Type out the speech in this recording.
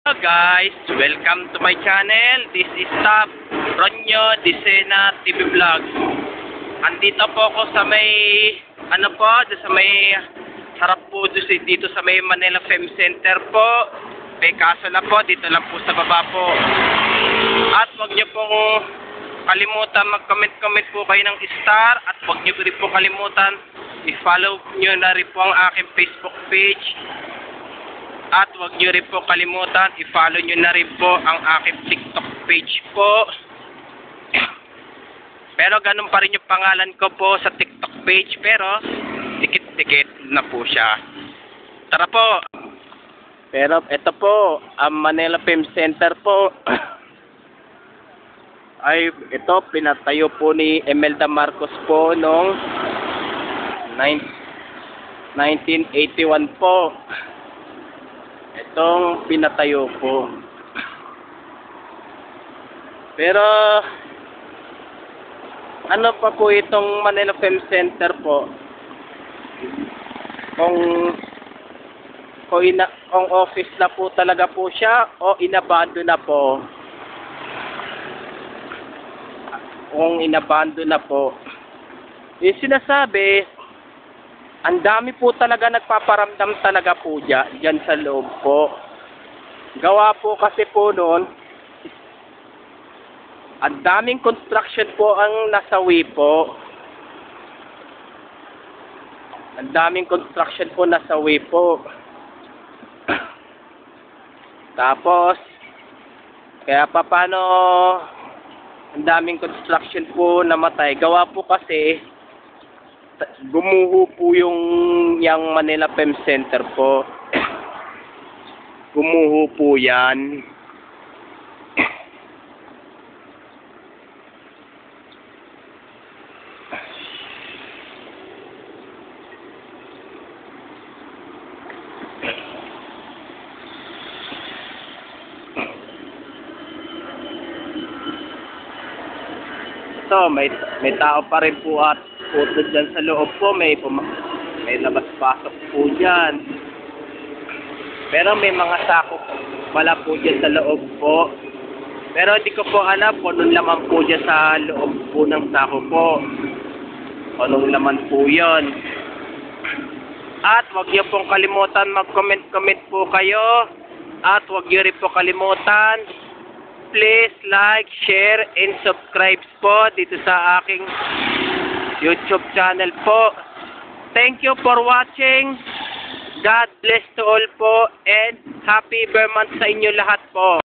Hello guys, welcome to my channel. This is Tab Ronyo Disena TV Vlog. Andito po ako sa may sa may harap po dito sa may Manila Film Center po. May kaso na po, dito lang po sa baba po. At wag niyo pong kalimutan mag-comment po kayo ng star at wag niyo rin po kalimutan i-follow niyo na rin po ang aking Facebook page. At huwag nyo rin po kalimutan, i-follow nyo na rin po ang aking TikTok page po. Pero ganun pa rin yung pangalan ko po sa TikTok page, pero dikit-dikit na po siya. Tara po! Pero ito po, ang Manila Film Center po. Ay, ito, pinatayo po ni Imelda Marcos po noong 1981 po. Itong pinatayo po. Pero ano pa po itong Manila Film Center po? Kung office na po talaga po siya o inabando na po? Kung inabando na po. Yung sinasabi, ang dami po talaga nagpaparamdam talaga po dyan sa loob po. Gawa po kasi po noon, ang daming construction po ang nasawi po. Ang daming construction po nasawi po. Tapos, kaya paano ang daming construction po namatay. Gawa po kasi, gumuho po yung Manila Film Center po. Gumuho po yan. Ito, may tao pa rin po at puto dyan sa loob po, may labas-pasok po dyan. Pero may mga sakop pala po dyan sa loob po. Pero hindi ko po alam kung anong laman po dyan sa loob po ng sako po. Anong laman po yun. At huwag niyo pong kalimutan mag-comment po kayo. At huwag niyo rin po kalimutan, please like, share, and subscribe po dito sa aking YouTube channel po. Thank you for watching. God bless to all po and happy Burman sa inyo lahat po.